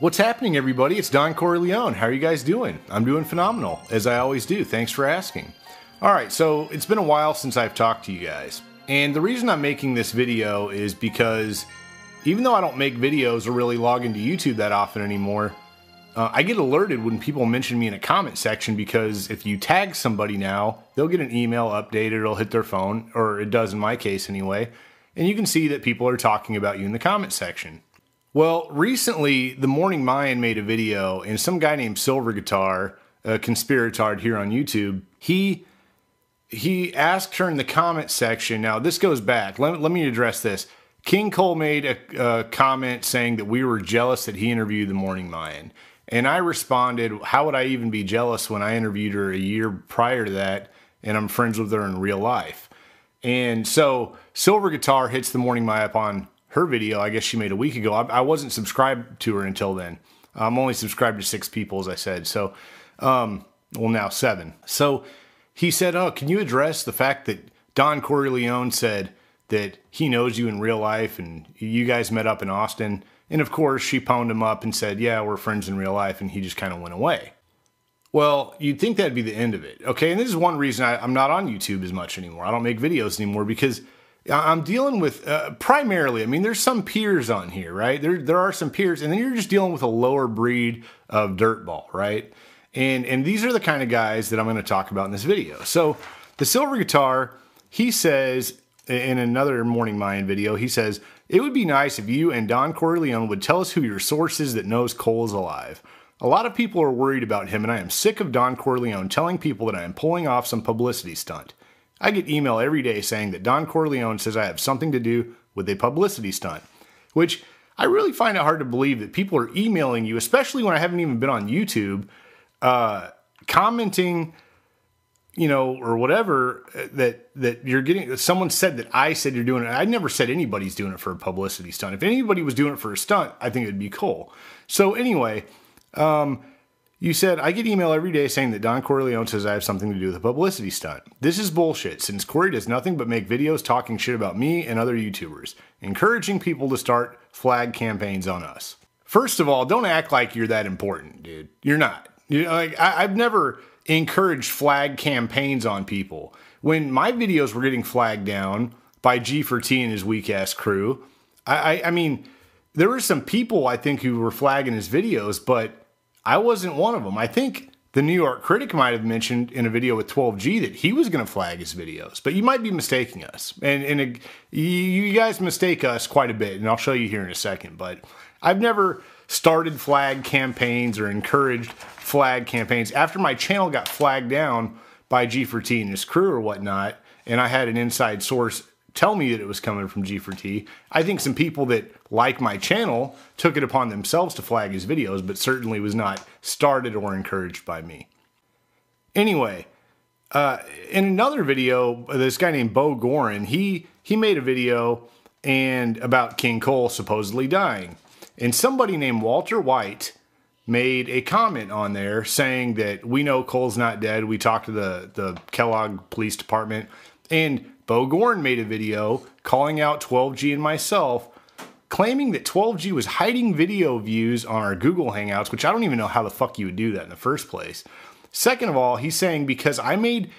What's happening, everybody? It's Don Corleone. How are you guys doing? I'm doing phenomenal, as I always do. Thanks for asking. Alright, so it's been a while since I've talked to you guys. And the reason I'm making this video is because even though I don't make videos or really log into YouTube that often anymore, I get alerted when people mention me in a comment section, because if you tag somebody now, they'll get an email updated, it'll hit their phone, or it does in my case anyway, and you can see that people are talking about you in the comment section. Well, recently, The Morning Mayan made a video, and some guy named Silver Guitar, a conspiratard here on YouTube, he asked her in the comment section. Now, this goes back. Let me address this. King Cole made a comment saying that we were jealous that he interviewed The Morning Mayan. And I responded, how would I even be jealous when I interviewed her a year prior to that, and I'm friends with her in real life? And so Silver Guitar hits The Morning Mayan up on her video, I guess she made a week ago. I wasn't subscribed to her until then. I'm only subscribed to 6 people, as I said. So, well, now 7. So he said, oh, can you address the fact that Don Corleone said that he knows you in real life and you guys met up in Austin? And of course, she pwned him up and said, yeah, we're friends in real life, and he just kind of went away. Well, you'd think that'd be the end of it, okay? And this is one reason I'm not on YouTube as much anymore. I don't make videos anymore because I'm dealing with, primarily, I mean, there's some peers on here, right? There are some peers, and then you're just dealing with a lower breed of dirtball, right? And these are the kind of guys that I'm going to talk about in this video. So the Silver Guitar, he says in another Morning Mayan video, he says, it would be nice if you and Don Corleone would tell us who your source is that knows Cole is alive. A lot of people are worried about him, and I am sick of Don Corleone telling people that I am pulling off some publicity stunt. I get email every day saying that Don Corleone says I have something to do with a publicity stunt, which I really find it hard to believe that people are emailing you, especially when I haven't even been on YouTube, commenting, you know, or whatever, that you're getting, that someone said that I said you're doing it. I never said anybody's doing it for a publicity stunt. If anybody was doing it for a stunt, I think it'd be Cole. So anyway, you said, I get email every day saying that Don Corleone says I have something to do with a publicity stunt. This is bullshit, since Corey does nothing but make videos talking shit about me and other YouTubers, encouraging people to start flag campaigns on us. First of all, don't act like you're that important, dude. You're not. You know, like, I've never encouraged flag campaigns on people. When my videos were getting flagged down by G4T and his weak-ass crew, I mean, there were some people, I think, who were flagging his videos, but I wasn't one of them. I think the New York Critic might have mentioned in a video with 12G that he was going to flag his videos, but you might be mistaking us. And you guys mistake us quite a bit, and I'll show you here in a second, but I've never started flag campaigns or encouraged flag campaigns. After my channel got flagged down by G4T and his crew or whatnot, and I had an inside source tell me that it was coming from G4T, I think some people that like my channel took it upon themselves to flag his videos, but certainly was not started or encouraged by me. Anyway, in another video, this guy named Bo Gorin, he made a video about King Cole supposedly dying. And somebody named Walter White made a comment on there saying that we know Cole's not dead. We talked to the Kellogg Police Department. And Bo Gorin made a video calling out 12G and myself, claiming that 12G was hiding video views on our Google Hangouts, which I don't even know how the fuck you would do that in the first place. Second of all, he's saying because I made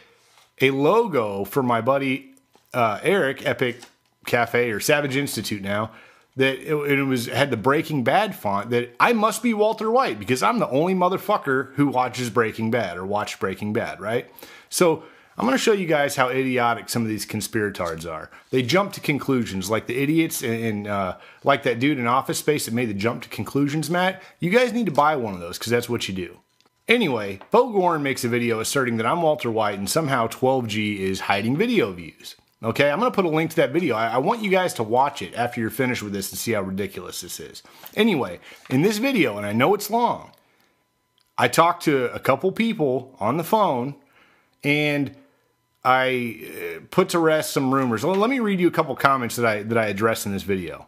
a logo for my buddy Eric, Epic Cafe or Savage Institute now, that it had the Breaking Bad font, that I must be Walter White because I'm the only motherfucker who watches Breaking Bad or watched Breaking Bad, right? So I'm going to show you guys how idiotic some of these conspiratards are. They jump to conclusions, like the idiots and like that dude in Office Space that made the jump to conclusions, Matt. You guys need to buy one of those because that's what you do. Anyway, Bo Gorin makes a video asserting that I'm Walter White and somehow 12G is hiding video views. Okay, I'm going to put a link to that video. I want you guys to watch it after you're finished with this and see how ridiculous this is. Anyway, in this video, and I know it's long, I talked to a couple people on the phone, and I put to rest some rumors. Let me read you a couple comments that I addressed in this video.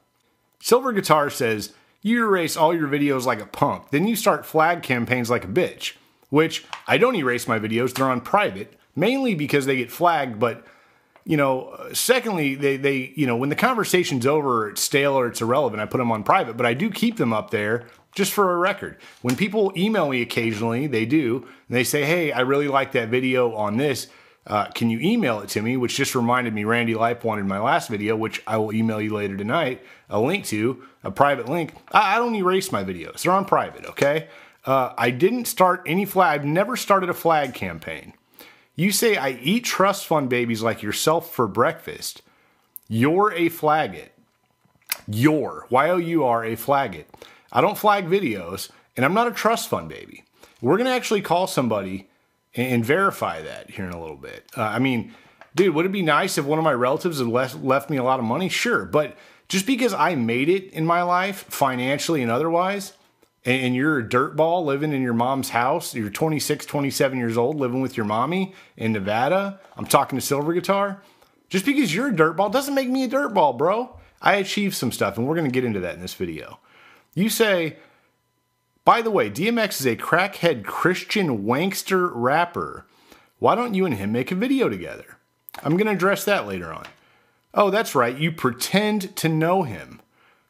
Silver Guitar says, you erase all your videos like a punk, then you start flag campaigns like a bitch, which I don't erase my videos, they're on private, mainly because they get flagged, but you know, secondly, they you know, when the conversation's over, or it's stale or it's irrelevant, I put them on private, but I do keep them up there Just for a record. When people email me occasionally, they do, and they say, hey, I really like that video on this. Can you email it to me? Which just reminded me, Randy Lipe wanted my last video, which I will email you later tonight, a link to, a private link. I don't erase my videos. They're on private, okay? I didn't start any flag. I've never started a flag campaign. You say I eat trust fund babies like yourself for breakfast. You're a flaggot. Y-O-U-R, a flaggot. I don't flag videos, and I'm not a trust fund baby. We're going to actually call somebody and verify that here in a little bit. I mean, dude, would it be nice if one of my relatives had left me a lot of money? Sure, but just because I made it in my life, financially and otherwise, and you're a dirtball living in your mom's house, you're 26, 27 years old, living with your mommy in Nevada, I'm talking to Silver Guitar, just because you're a dirtball doesn't make me a dirtball, bro. I achieved some stuff, and we're going to get into that in this video. You say, by the way, DMX is a crackhead Christian wankster rapper. Why don't you and him make a video together? I'm going to address that later on. Oh, that's right. You pretend to know him.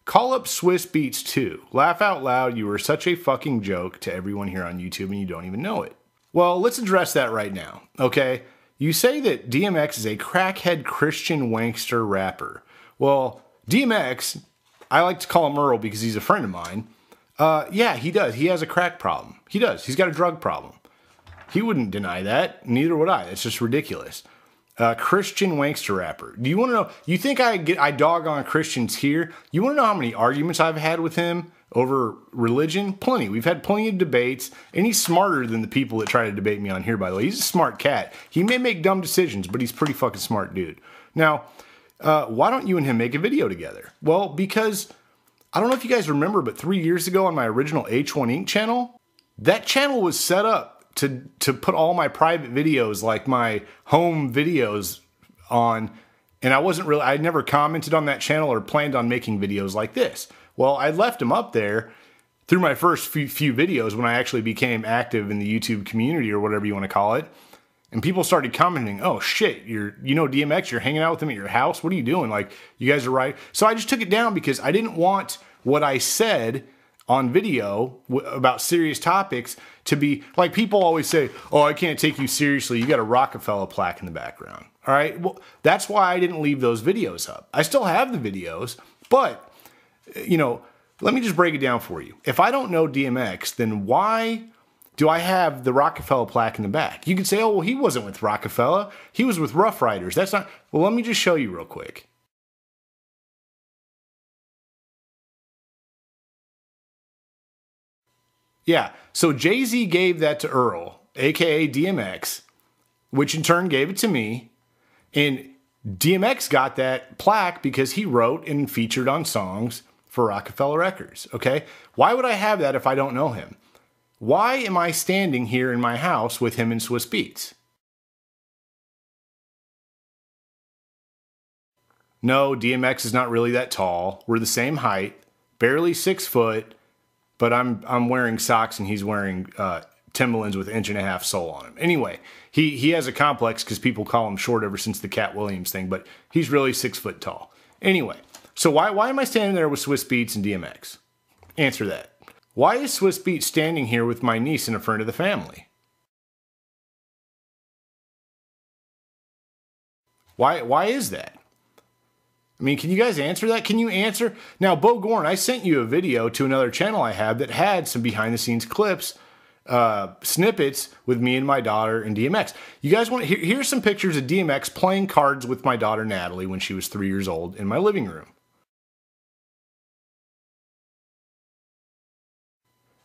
Call up Swiss Beats too. Laugh out loud. You are such a fucking joke to everyone here on YouTube and you don't even know it. Well, let's address that right now, okay? You say that DMX is a crackhead Christian wankster rapper. Well, DMX, I like to call him Earl because he's a friend of mine. Yeah, he does. He has a crack problem. He does. He's got a drug problem. He wouldn't deny that. Neither would I. It's just ridiculous. Christian wankster rapper. Do you want to know? You think I dog on Christians here? You want to know how many arguments I've had with him over religion? Plenty. We've had plenty of debates, and he's smarter than the people that try to debate me on here, by the way. He's a smart cat. He may make dumb decisions, but he's a pretty fucking smart dude. Now, why don't you and him make a video together? Well, because I don't know if you guys remember, but 3 years ago on my original H1 Inc. channel, that channel was set up to put all my private videos, like my home videos on, and I'd never commented on that channel or planned on making videos like this. Well, I left them up there through my first few videos when I actually became active in the YouTube community or whatever you want to call it. And people started commenting, oh shit, you know DMX, you're hanging out with him at your house? What are you doing? Like, you guys are right. So I just took it down because I didn't want what I said on video about serious topics to be, like people always say, oh, I can't take you seriously. You got a Rockefeller plaque in the background. All right, well, that's why I didn't leave those videos up. I still have the videos, but, you know, let me just break it down for you. If I don't know DMX, then why do I have the Rockefeller plaque in the back? You could say, oh, well, he wasn't with Rockefeller. He was with Rough Riders. That's not, well, let me just show you real quick. Yeah, so Jay-Z gave that to Earl, aka DMX, which in turn gave it to me. And DMX got that plaque because he wrote and featured on songs for Rockefeller Records, okay? Why would I have that if I don't know him? Why am I standing here in my house with him in Swiss Beats? No, DMX is not really that tall. We're the same height, barely 6 foot. But I'm wearing socks and he's wearing Timberlands with 1.5 inch sole on him. Anyway, he has a complex because people call him short ever since the Cat Williams thing, but he's really 6 foot tall. Anyway, so why am I standing there with Swiss Beats and DMX? Answer that. Why is Swiss Beats standing here with my niece and a friend of the family? Why is that? I mean, can you guys answer that? Can you answer? Now, Bo Gorn, I sent you a video to another channel I have that had some behind-the-scenes clips, snippets with me and my daughter and DMX. You guys want to here's some pictures of DMX playing cards with my daughter Natalie when she was 3 years old in my living room.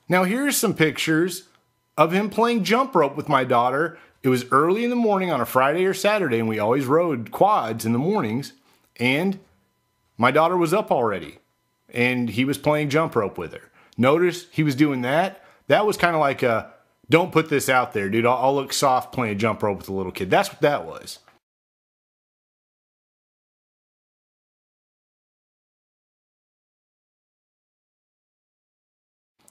Now, here's some pictures of him playing jump rope with my daughter. It was early in the morning on a Friday or Saturday, and we always rode quads in the mornings. And my daughter was up already, and he was playing jump rope with her. Notice he was doing that. That was kind of like a, don't put this out there, dude. I'll look soft playing jump rope with a little kid. That's what that was.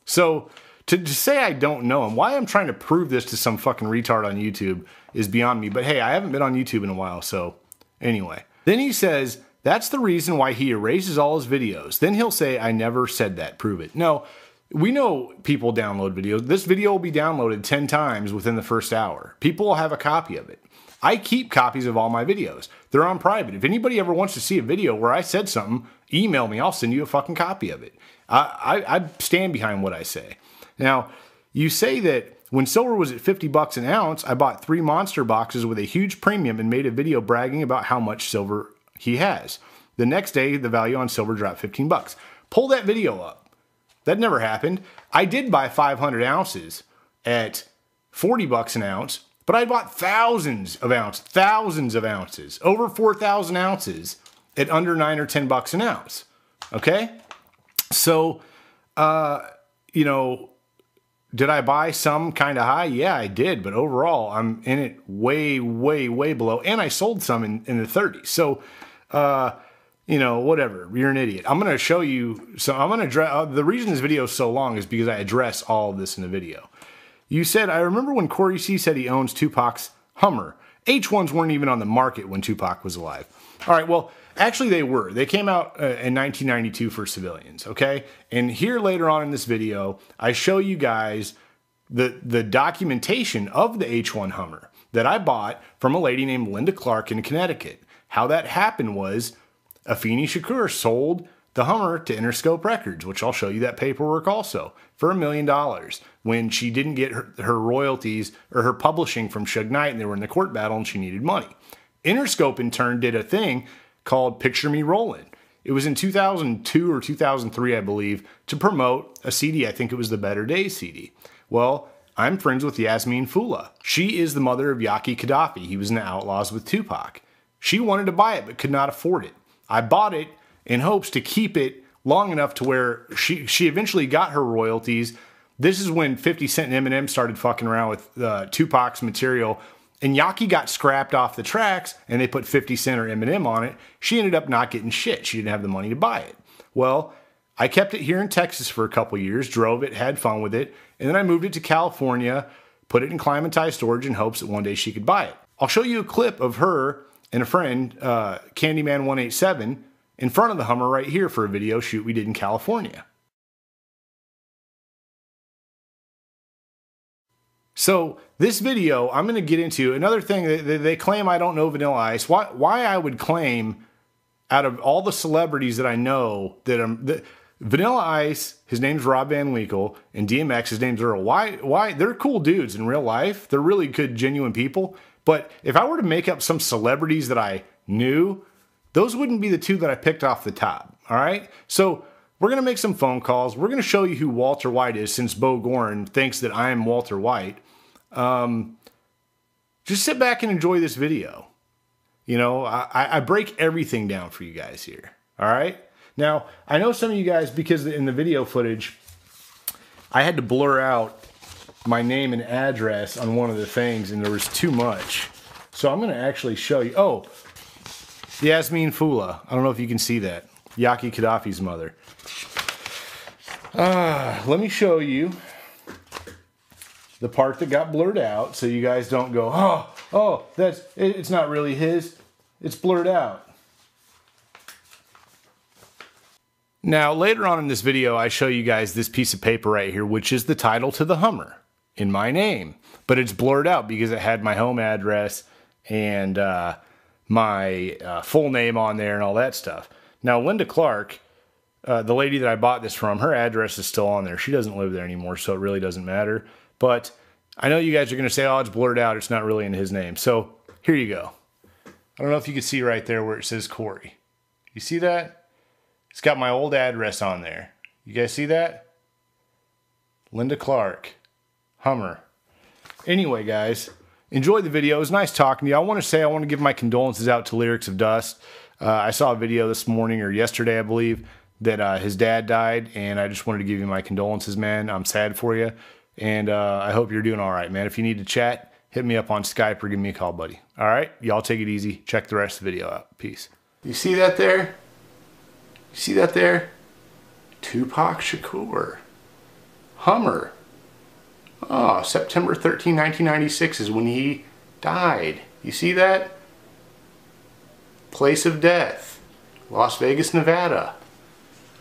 So to say I don't know him, why I'm trying to prove this to some fucking retard on YouTube is beyond me. But hey, I haven't been on YouTube in a while, so anyway. Then he says, that's the reason why he erases all his videos. Then he'll say, I never said that. Prove it. No, we know people download videos. This video will be downloaded 10 times within the first hour. People will have a copy of it. I keep copies of all my videos. They're on private. If anybody ever wants to see a video where I said something, email me. I'll send you a fucking copy of it. I stand behind what I say. Now, you say that when silver was at 50 bucks an ounce, I bought 3 monster boxes with a huge premium and made a video bragging about how much silver he has. The next day, the value on silver dropped 15 bucks. Pull that video up. That never happened. I did buy 500 ounces at 40 bucks an ounce, but I bought thousands of ounces, over 4,000 ounces at under 9 or 10 bucks an ounce. Okay? So, you know, did I buy some kind of high? Yeah, I did. But overall, I'm in it way, way, way below. And I sold some in the 30s. So, you know, whatever. You're an idiot. I'm going to show you. So I'm going to address. The reason this video is so long is because I address all of this in the video. You said, I remember when Corey C said he owns Tupac's Hummer. H1s weren't even on the market when Tupac was alive. All right, well, actually they were. They came out in 1992 for civilians, okay? And here later on in this video, I show you guys the documentation of the H1 Hummer that I bought from a lady named Linda Clark in Connecticut. How that happened was Afeni Shakur sold the Hummer to Interscope Records, which I'll show you that paperwork also, for $1 million when she didn't get her royalties or her publishing from Suge Knight and they were in the court battle and she needed money. Interscope in turn did a thing called Picture Me Rollin'. It was in 2002 or 2003, I believe, to promote a CD. I think it was the Better Days CD. Well, I'm friends with Yasmin Fula. She is the mother of Yaki Gaddafi. He was in the Outlaws with Tupac. She wanted to buy it but could not afford it. I bought it in hopes to keep it long enough to where she eventually got her royalties. This is when 50 Cent and Eminem started fucking around with Tupac's material, and Yaki got scrapped off the tracks and they put 50 Cent or Eminem on it. She ended up not getting shit. She didn't have the money to buy it. Well, I kept it here in Texas for a couple years, drove it, had fun with it, and then I moved it to California, put it in climatized storage in hopes that one day she could buy it. I'll show you a clip of her and a friend, Candyman187, in front of the Hummer right here for a video shoot we did in California. So this video, I'm going to get into another thing. They claim I don't know Vannilla Ice. Why I would claim out of all the celebrities that I know that Vannilla Ice, his name's Rob Van Winkle, and DMX, his name's Earl. Why? They're cool dudes in real life. They're really good, genuine people. But if I were to make up some celebrities that I knew, those wouldn't be the two that I picked off the top, all right? So we're going to make some phone calls. We're going to show you who Walter White is, since Bo Gorn thinks that I am Walter White. Just sit back and enjoy this video. You know, I break everything down for you guys here, all right? Now, I know some of you guys, because in the video footage, I had to blur out my name and address on one of the things, and there was too much. So I'm going to actually show you. Oh, Yasmin Fula. I don't know if you can see that. Yaki Gaddafi's mother. Let me show you the part that got blurred out so you guys don't go, oh, it's not really his. It's blurred out. Now, later on in this video, I show you guys this piece of paper right here, which is the title to the Hummer in my name. But it's blurred out because it had my home address and my full name on there and all that stuff. Now, Linda Clark, the lady that I bought this from, her address is still on there. She doesn't live there anymore, so it really doesn't matter. But I know you guys are going to say, oh, it's blurred out. It's not really in his name. So here you go. I don't know if you can see right there where it says Corey. You see that? It's got my old address on there. You guys see that? Linda Clark, Hummer. Anyway, guys, enjoy the video. It was nice talking to you. I want to give my condolences out to Lyrics of Dust. I saw a video this morning or yesterday, I believe, that his dad died, and I just wanted to give you my condolences, man. I'm sad for you, and I hope you're doing all right, man. If you need to chat, hit me up on Skype or give me a call, buddy. All right? Y'all take it easy. Check the rest of the video out. Peace. You see that there? You see that there? Tupac Shakur. Hummer. Oh, September 13, 1996 is when he died. You see that? Place of death. Las Vegas, Nevada.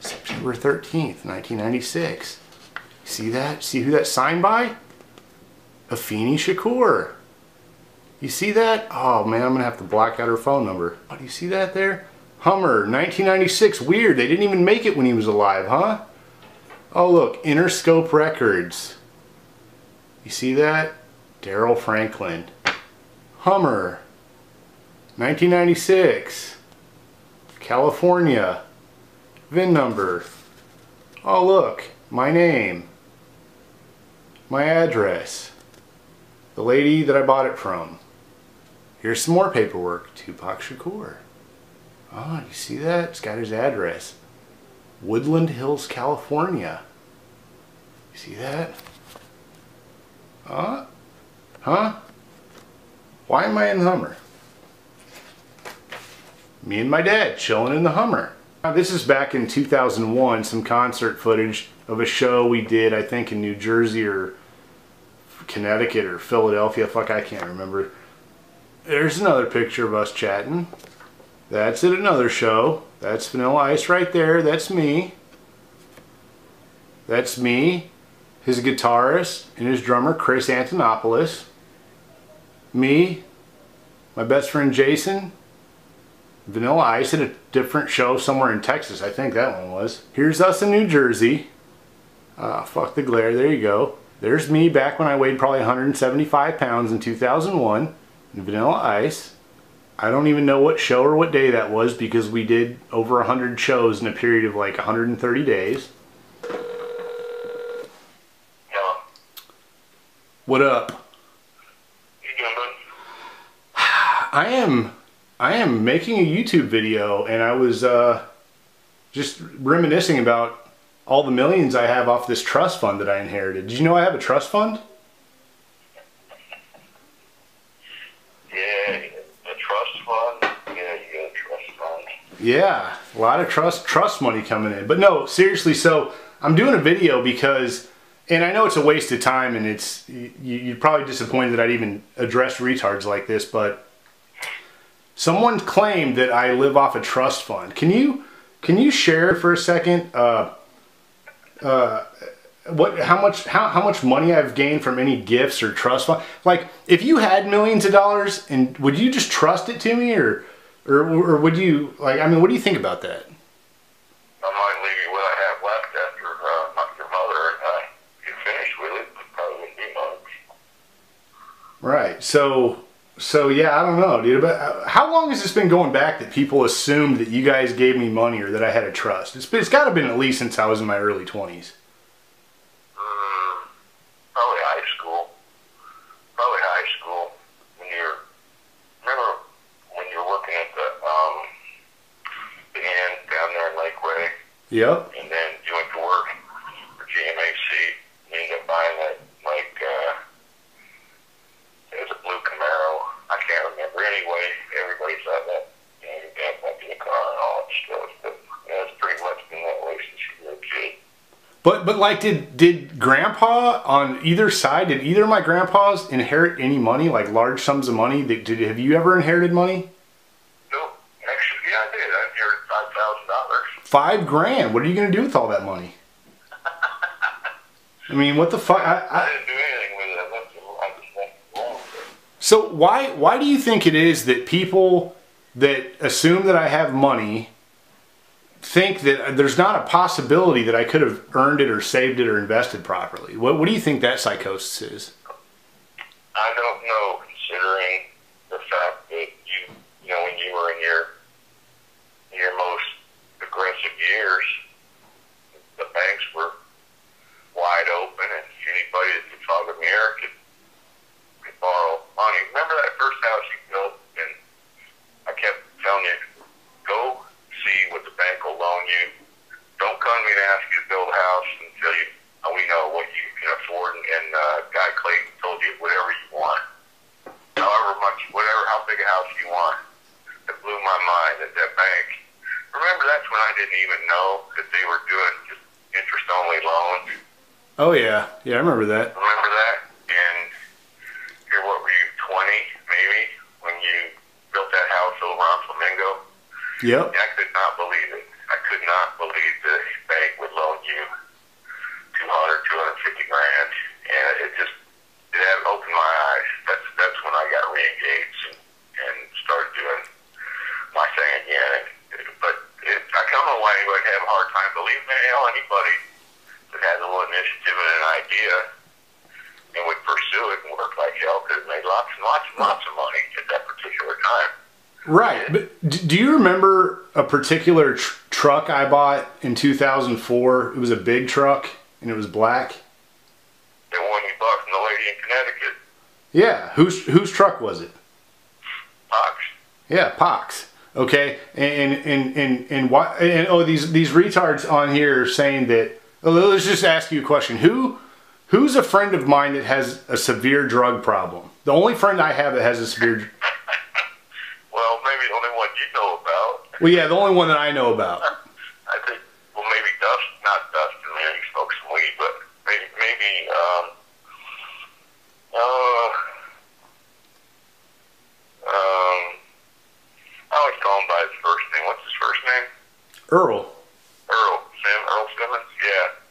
September 13th, 1996. See that? See who that's signed by? Afeni Shakur. You see that? Oh man, I'm gonna have to block out her phone number. Oh, do you see that there? Hummer, 1996. Weird, they didn't even make it when he was alive, huh? Oh look, Interscope Records. You see that? Daryl Franklin. Hummer, 1996. California. VIN number. Oh look, my name. My address. The lady that I bought it from. Here's some more paperwork. Tupac Shakur. Oh, you see that? It's got his address. Woodland Hills, California. You see that? Huh? Why am I in the Hummer? Me and my dad chilling in the Hummer. Now, this is back in 2001, some concert footage of a show we did, I think in New Jersey or Connecticut or Philadelphia. Fuck, I can't remember. There's another picture of us chatting. That's at another show. That's Vannilla Ice right there. That's me. That's me, his guitarist, and his drummer, Chris Antonopoulos. Me, my best friend Jason. Vannilla Ice at a different show somewhere in Texas. I think that one was. Here's us in New Jersey. Fuck the glare. There you go. There's me back when I weighed probably 175 pounds in 2001. And Vannilla Ice. I don't even know what show or what day that was because we did over 100 shows in a period of like 130 days. Yeah. What up? You doing good? I am making a YouTube video, and I was just reminiscing about all the millions I have off this trust fund that I inherited. Did you know I have a trust fund? Yeah, the trust fund. Yeah, you got a trust fund. Yeah, a lot of trust money coming in. But no, seriously, so I'm doing a video because, and I know it's a waste of time, and it's you're probably disappointed that I'd even address retards like this, but someone claimed that I live off a trust fund. Can you share for a second how much money I've gained from any gifts or trust fund? Like, if you had millions of dollars, and would you just trust it to me, or would you, like, I mean, what do you think about that? I might leave you what I have left after your mother and I get finished with it. It probably wouldn't be much. Right. So yeah, I don't know, dude. But how long has this been going back that people assumed that you guys gave me money or that I had a trust? It's got to have been at least since I was in my early 20s. Probably high school. Probably high school. Remember when you were working at the inn down there in Lakeway? Yep. And then you went to work for GMAC. You ended up buying that, like, it was a blue Camaro. I can't remember. Anyway, everybody thought that, you know, your dad might be a car and all that stuff. But that's pretty much been that way since you were a kid. But like, did Grandpa on either side, did either of my grandpas inherit any money, like large sums of money? Have you ever inherited money? No, actually, yeah, I did. I inherited $5,000. $5,000. What are you gonna do with all that money? I mean, what the fuck? I didn't do anything with it. I just left it alone. So why do you think it is that people that assume that I have money think that there's not a possibility that I could have earned it or saved it or invested properly? What do you think that psychosis is? I don't know, considering the fact that you know, when you were in your most aggressive years, the banks were wide open, and anybody that could fog a mirror could borrow money. Remember that first house you built, and I kept telling you, go see what the bank will loan you. Don't come to me and ask you to build a house until we know what you can afford. And Guy Clayton told you whatever you want, how big a house you want. It blew my mind at that bank. Remember, that's when I didn't even know that they were doing just interest-only loans. Oh yeah, I remember that. Remember that? And here, what were you, 20 maybe, when you built that house over on Flamingo? Yep. I could not believe it. I could not believe the bank would loan you $200,000, could have made lots and lots and lots of money at that particular time. Right. But do you remember a particular truck I bought in 2004? It was a big truck, and it was black. The one you bought from the lady in Connecticut. Yeah. Whose truck was it? Pox. Yeah, Pox. Okay. And why? And oh, these retards on here are saying that. Oh, let's just ask you a question. Who's a friend of mine that has a severe drug problem? The only friend I have that has a severe. Well, maybe the only one you know about. Well, yeah, the only one that I know about. I think, well, maybe not Dustin, maybe he smokes some weed, but maybe, I always call him by his first name. What's his first name? Earl. Earl Simmons?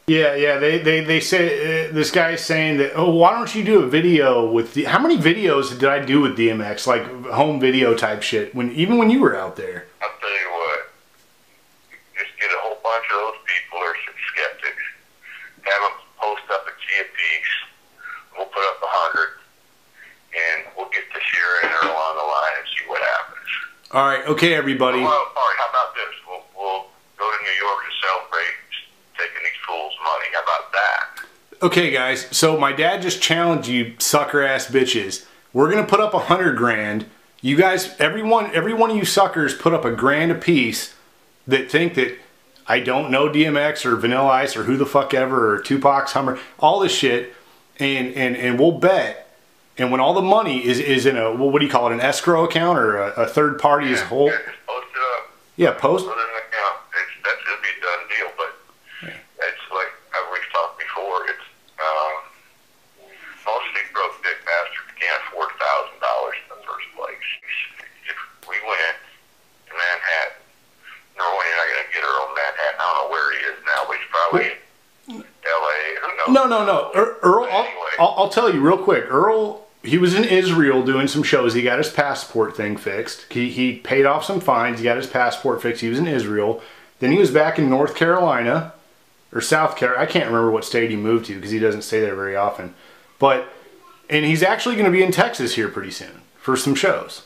Yeah. Yeah. They say this guy's saying that. Oh, why don't you do a video with the? How many videos did I do with DMX? Like home video type shit. Even when you were out there. I'll tell you what. Just get a whole bunch of those people or some skeptics. Have them post up a G a piece. We'll put up 100, and we'll get to Sharon or along the line and see what happens. All right. Okay, everybody. Well, all right. How about this? We'll go to New York and celebrate taking these fools' money. How about that? Okay, guys. So my dad just challenged you, sucker ass bitches. We're gonna put up 100 grand. You guys, every one of you suckers, put up $1,000 a piece that think that I don't know DMX or Vannilla Ice or who the fuck ever or Tupac's Hummer, all this shit, and we'll bet. And when all the money is in a, what do you call it, an escrow account or a third party as a whole? Yeah, just post it up. Yeah, post. Put it in an account. It'll be a done deal, but it's like we've talked before. It's most of these broke dick bastards can't afford $1,000 in the first place. If we went to Manhattan, number one, you're not going to get her on Manhattan. I don't know where he is now, but he's probably in L.A. Who knows? No. Earl, anyway. I'll tell you real quick. Earl, he was in Israel doing some shows. He got his passport thing fixed. He paid off some fines. He got his passport fixed. He was in Israel. Then he was back in North Carolina or South Carolina. I can't remember what state he moved to because he doesn't stay there very often. And he's actually going to be in Texas here pretty soon for some shows.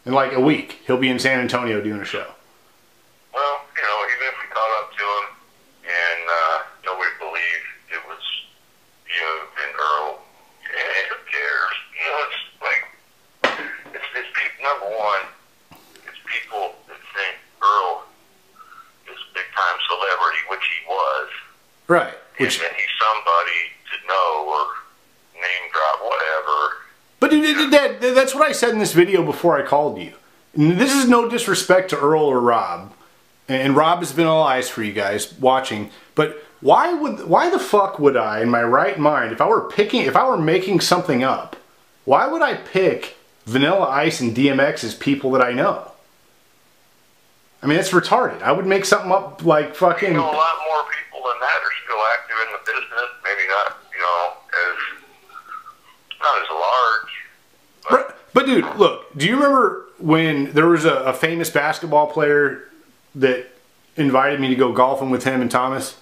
In like a week, he'll be in San Antonio doing a show. Well, even if we caught up to him and nobody believed it was you and Earl, who cares? It's like, it's people, number one, it's people that think Earl is a big-time celebrity, which he was. Right. And he's somebody to know or name drop, whatever. But Dad, that's what I said in this video before I called you. And this is no disrespect to Earl or Rob. And Rob has been all eyes for you guys watching. But why the fuck would I, in my right mind, if I were making something up, why would I pick Vannilla Ice and DMX as people that I know? I mean, it's retarded. I would make something up like fucking. A lot more people than that are still active in the business. Maybe not, not as large. But dude, look, do you remember when there was a famous basketball player that invited me to go golfing with him and Thomas?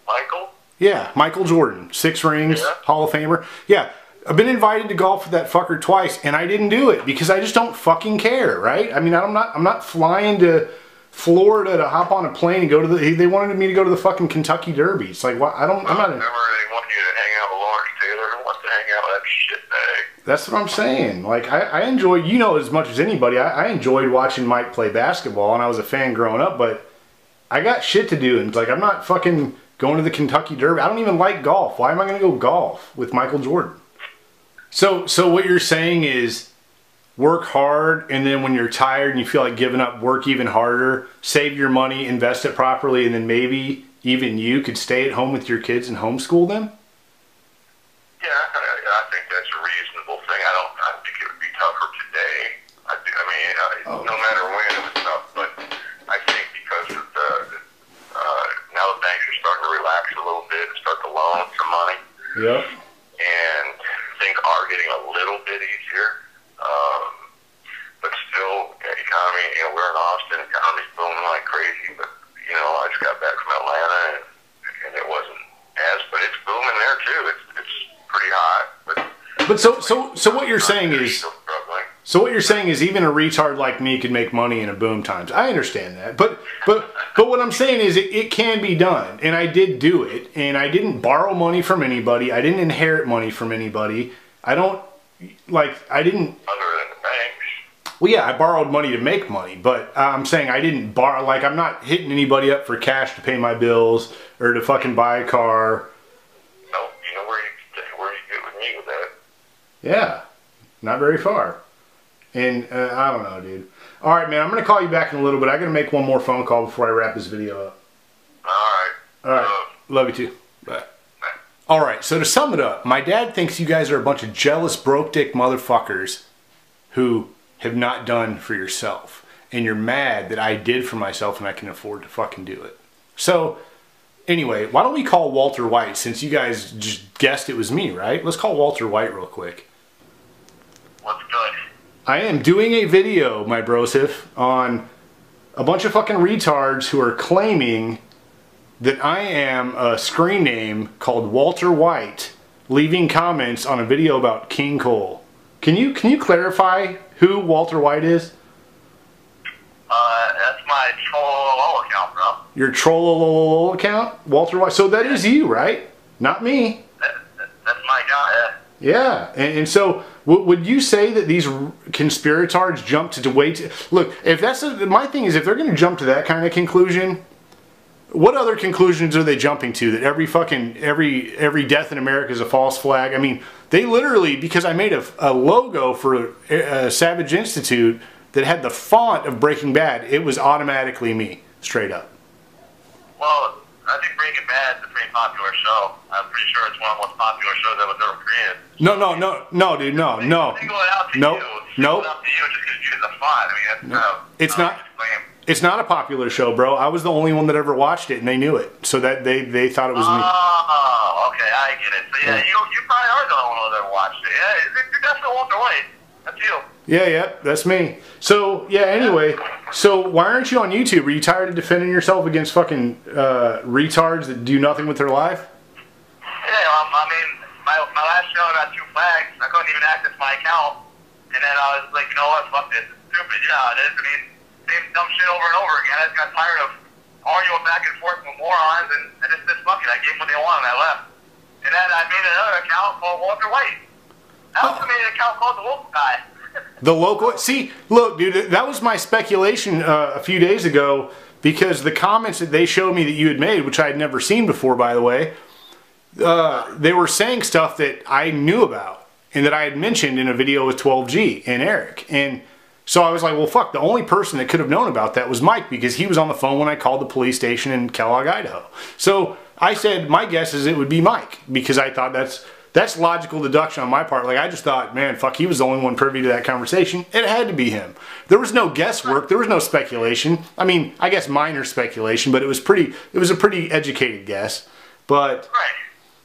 Michael? Yeah, Michael Jordan, 6 rings, Yeah. Hall of Famer. Yeah, I've been invited to golf with that fucker twice, and I didn't do it because I just don't fucking care, right? I mean, I'm not flying to Florida to hop on a plane and go to the. They wanted me to go to the fucking Kentucky Derby. It's like, what? I'm not. Remember, they want you to hang out with Lawrence Taylor and want to hang out with that shitbag. That's what I'm saying. Like, I enjoy, as much as anybody, I enjoyed watching Mike play basketball, and I was a fan growing up, but I got shit to do, and it's like, I'm not fucking going to the Kentucky Derby. I don't even like golf. Why am I going to go golf with Michael Jordan? So what you're saying is work hard, and then when you're tired and you feel like giving up, work even harder, save your money, invest it properly, and then maybe even you could stay at home with your kids and homeschool them? Yeah, I think that's a reasonable thing. I think it would be tougher today. No matter when it was tough, but I think because of now the banks are starting to relax a little bit and start to loan some money. Yeah. And things are getting a little bit easier. But still, the economy, we're in Austin, economy's booming like crazy, but, I just got back from Atlanta and it wasn't but it's booming there too. It's pretty hot, but But so what you're saying is, so what you're saying is even a retard like me could make money in a boom times. I understand that, but what I'm saying is it can be done, and I did do it, and I didn't borrow money from anybody. I didn't inherit money from anybody. I didn't. Other than the banks. Well, yeah, I borrowed money to make money, but I'm saying I didn't borrow. Like, I'm not hitting anybody up for cash to pay my bills or to fucking buy a car. Nope, you know where you get with me with that. Yeah, not very far. And I don't know, dude. All right, man, I'm going to call you back in a little bit. I got to make one more phone call before I wrap this video up. All right. All right. Love you too. Bye. All right, so to sum it up, my dad thinks you guys are a bunch of jealous, broke dick motherfuckers who have not done for yourself. And you're mad that I did for myself and I can afford to fucking do it. So, anyway, why don't we call Walter White, since you guys just guessed it was me, right? Let's call Walter White real quick. What's good? I am doing a video, my brosif, on a bunch of fucking retards who are claiming that I am a screen name called Walter White, leaving comments on a video about King Cole. Can you clarify who Walter White is? That's my troll account, bro. Your troll account? Walter White. So that is you, right? Not me. That's my guy, yeah. And so would you say that these conspiratards jump to wait? Look, if that's my thing is, if they're going to jump to that kind of conclusion, what other conclusions are they jumping to? That every death in America is a false flag? I mean, they literally, because I made a logo for Savage Institute that had the font of Breaking Bad, it was automatically me, straight up. Well, I think Breaking Bad is a pretty popular show. I'm pretty sure it's one of the most popular shows that was ever created. No, dude, no. Nope. Up to you just because you use the font. I mean, that's It's not a popular show, bro. I was the only one that ever watched it, and they knew it, so that they thought it was me. Oh, okay, I get it. So yeah, you probably are the only one that ever watched it. Yeah, you're definitely Walter White. That's you. Yeah, that's me. So yeah, anyway, so why aren't you on YouTube? Are you tired of defending yourself against fucking retards that do nothing with their life? Yeah, I mean, my last show got 2 flags. I couldn't even access my account, and then I was like, you know what, fuck this. It's stupid. Yeah, it is. I mean, same dumb shit over and over again. I just got tired of arguing back and forth with morons, and I just said, fuck it. I gave them what they wanted, and I left. And then I made another account called Walter White. I also made an account called The Local Guy. The Local... See, look, dude, that was my speculation a few days ago, because the comments that they showed me that you had made, which I had never seen before, by the way, they were saying stuff that I knew about, and that I had mentioned in a video with 12G and Eric. And so I was like, well, fuck, the only person that could have known about that was Mike, because he was on the phone when I called the police station in Kellogg, Idaho. So I said, my guess is it would be Mike, because I thought that's logical deduction on my part. Like, I just thought, man, fuck, he was the only one privy to that conversation. It had to be him. There was no guesswork. There was no speculation. I mean, I guess minor speculation, but it was a pretty educated guess. But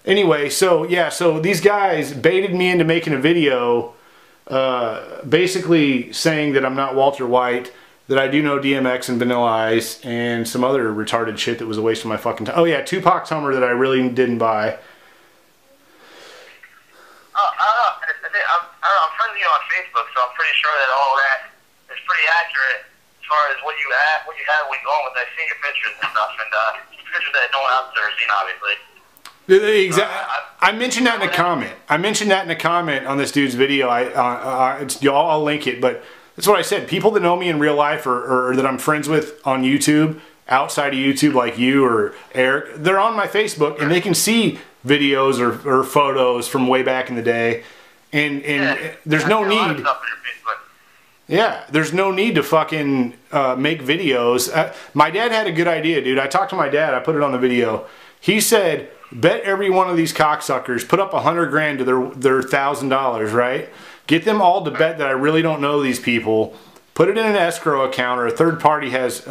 anyway, so yeah, so these guys baited me into making a video basically saying that I'm not Walter White, that I do know DMX and Vannilla Ice, and some other retarded shit that was a waste of my fucking time. Oh yeah, Tupac's Hummer that I really didn't buy. I'm friends with you on Facebook, so I'm pretty sure that all that is pretty accurate as far as what you have when you're going with that. I've seen your pictures and stuff, and pictures that no one else has ever seen, obviously. Exactly. I mentioned that in a comment. I mentioned that in a comment on this dude's video. I'll link it, but that's what I said. People that know me in real life or that I'm friends with on YouTube, outside of YouTube, like you or Eric, they're on my Facebook and they can see videos or photos from way back in the day. And there's no need. Yeah, there's no need to fucking make videos. My dad had a good idea, dude. I talked to my dad. I put it on the video. He said, bet every one of these cocksuckers, put up $100 grand to their $1,000, right? Get them all to bet that I really don't know these people. Put it in an escrow account, or a third party has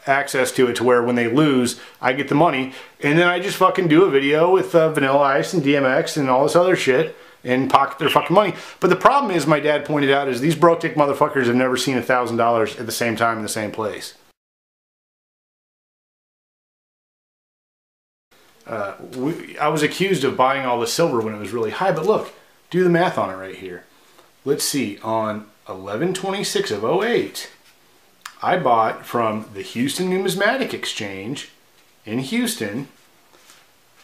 access to it, to where when they lose, I get the money. And then I just fucking do a video with Vannilla Ice and DMX and all this other shit and pocket their fucking money. But the problem is, my dad pointed out, is these broke dick motherfuckers have never seen $1,000 at the same time in the same place. I was accused of buying all the silver when it was really high, but look, do the math on it right here. Let's see, on 11/26 of 08, I bought from the Houston Numismatic Exchange in Houston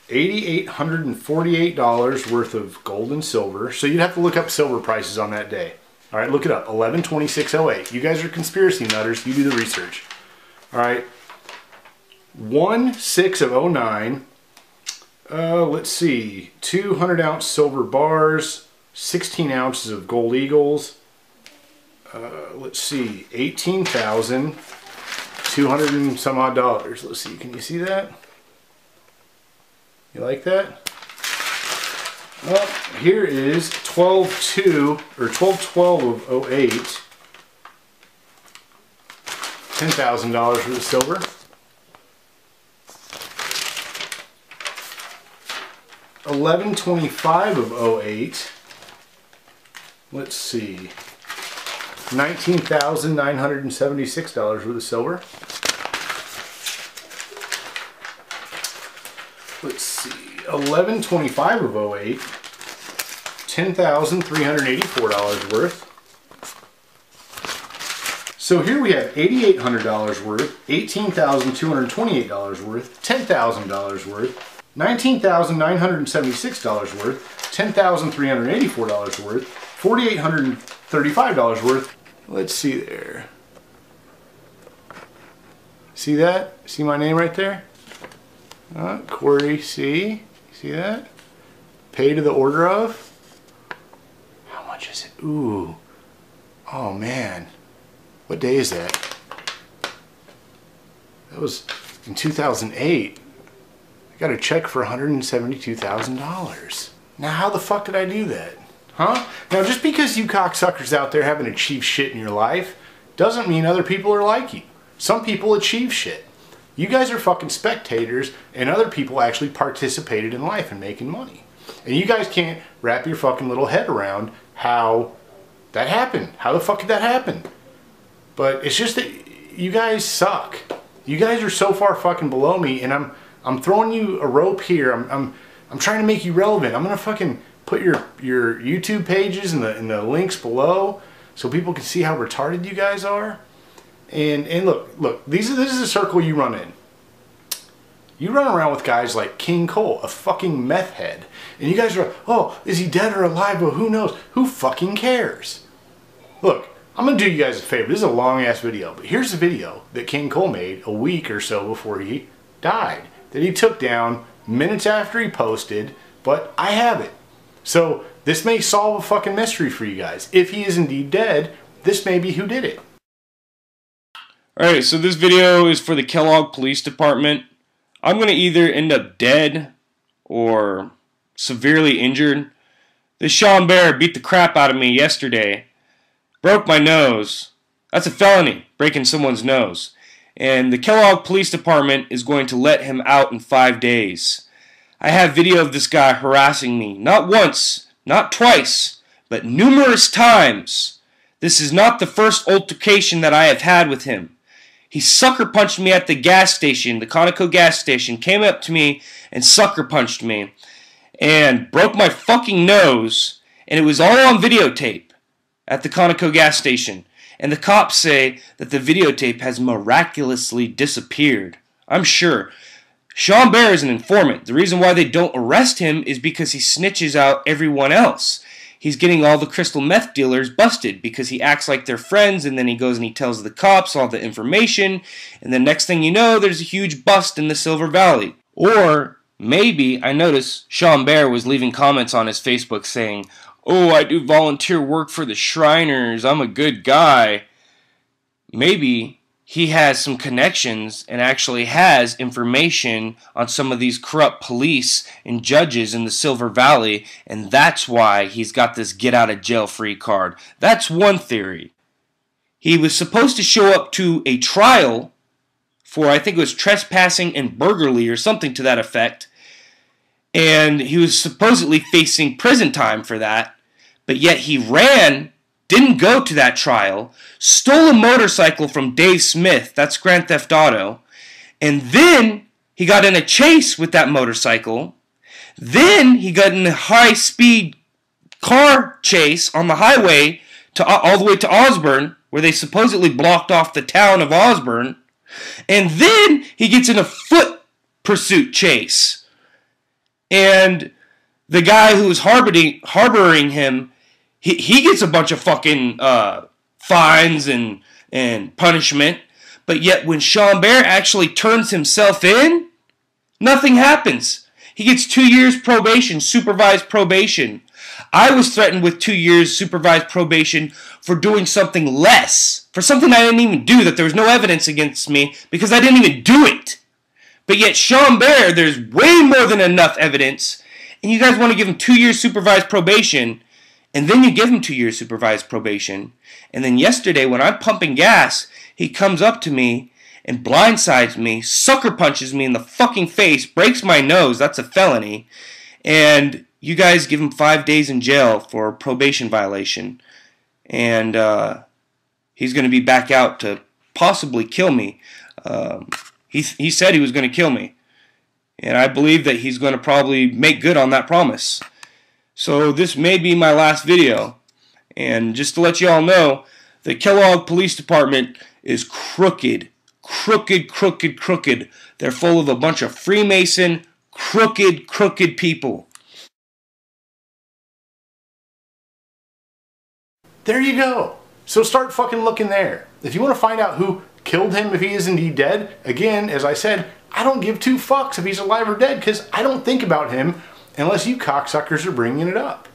$8,848 worth of gold and silver. So you'd have to look up silver prices on that day. All right, look it up, 11/26/08. You guys are conspiracy nutters, you do the research. All right, 1/6 of 09, let's see, 200-ounce silver bars, 16 ounces of gold eagles, let's see, 18,200 and some odd dollars. Let's see, can you see that? You like that? Well, here is 12/2 or 12/12 of 08. $10,000 for the silver. $11.25 of 08. Let's see. $19,976 for the silver. Let's see. 11/25 of 08. $10,384 worth. So here we have $8,800 worth, $18,228 worth, $10,000 worth, $19,976 worth, $10,384 worth, $4,835 worth. Let's see there. See that? See my name right there? Corey C. See that? Pay to the order of. How much is it? Ooh. Oh man. What day is that? That was in 2008. I got a check for $172,000. Now how the fuck did I do that? Huh? Now just because you cocksuckers out there haven't achieved shit in your life doesn't mean other people are like you. Some people achieve shit. You guys are fucking spectators and other people actually participated in life and making money. And you guys can't wrap your fucking little head around how that happened. How the fuck did that happen? But it's just that you guys suck. You guys are so far fucking below me, and I'm throwing you a rope here. I'm trying to make you relevant. I'm gonna fucking put your YouTube pages in the links below so people can see how retarded you guys are. And look, this is a circle you run in. You run around with guys like King Cole, a fucking meth head. And you guys are, oh, is he dead or alive? Well, who knows? Who fucking cares? Look, I'm going to do you guys a favor. This is a long-ass video, but here's a video that King Cole made a week or so before he died, that he took down minutes after he posted, but I have it. So this may solve a fucking mystery for you guys. If he is indeed dead, this may be who did it. Alright, so this video is for the Kellogg Police Department. I'm going to either end up dead or severely injured. This Sean Bear beat the crap out of me yesterday. Broke my nose. That's a felony, breaking someone's nose. And the Kellogg Police Department is going to let him out in 5 days. I have video of this guy harassing me. Not once, not twice, but numerous times. This is not the first altercation that I have had with him. He sucker punched me at the gas station, the Conoco gas station, came up to me and sucker punched me and broke my fucking nose, and it was all on videotape at the Conoco gas station. And the cops say that the videotape has miraculously disappeared. I'm sure. Sean Bear is an informant. The reason why they don't arrest him is because he snitches out everyone else. He's getting all the crystal meth dealers busted because he acts like they're friends, and then he goes and he tells the cops all the information, and the next thing you know, there's a huge bust in the Silver Valley. Or maybe, I noticed Sean Bear was leaving comments on his Facebook saying, oh, I do volunteer work for the Shriners, I'm a good guy. Maybe he has some connections and actually has information on some of these corrupt police and judges in the Silver Valley, and that's why he's got this get-out-of-jail-free card. That's one theory. He was supposed to show up to a trial for, I think it was trespassing and burglary or something to that effect, and he was supposedly facing prison time for that, but yet he ran, didn't go to that trial, stole a motorcycle from Dave Smith, that's Grand Theft Auto, and then he got in a chase with that motorcycle, then he got in a high-speed car chase on the highway to all the way to Osborne, where they supposedly blocked off the town of Osborne. And then he gets in a foot pursuit chase. And the guy who's harboring him, he gets a bunch of fucking fines and punishment. But yet when Sean Bear actually turns himself in, nothing happens. He gets 2 years probation, supervised probation. I was threatened with 2 years supervised probation for doing something less, for something I didn't even do, that there was no evidence against me because I didn't even do it. But yet Sean Bear, there's way more than enough evidence, and you guys want to give him 2 years supervised probation, and then you give him 2 years supervised probation, and then yesterday when I'm pumping gas, he comes up to me and blindsides me, sucker punches me in the fucking face, breaks my nose, that's a felony, and you guys give him 5 days in jail for probation violation, and he's going to be back out to possibly kill me. He said he was going to kill me, and I believe that he's going to probably make good on that promise. So this may be my last video, and just to let you all know, the Kellogg Police Department is crooked. Crooked. They're full of a bunch of Freemason, crooked people. There you go. So start fucking looking there. If you want to find out who killed him, if he is indeed dead, again, as I said, I don't give 2 fucks if he's alive or dead, because I don't think about him unless you cocksuckers are bringing it up.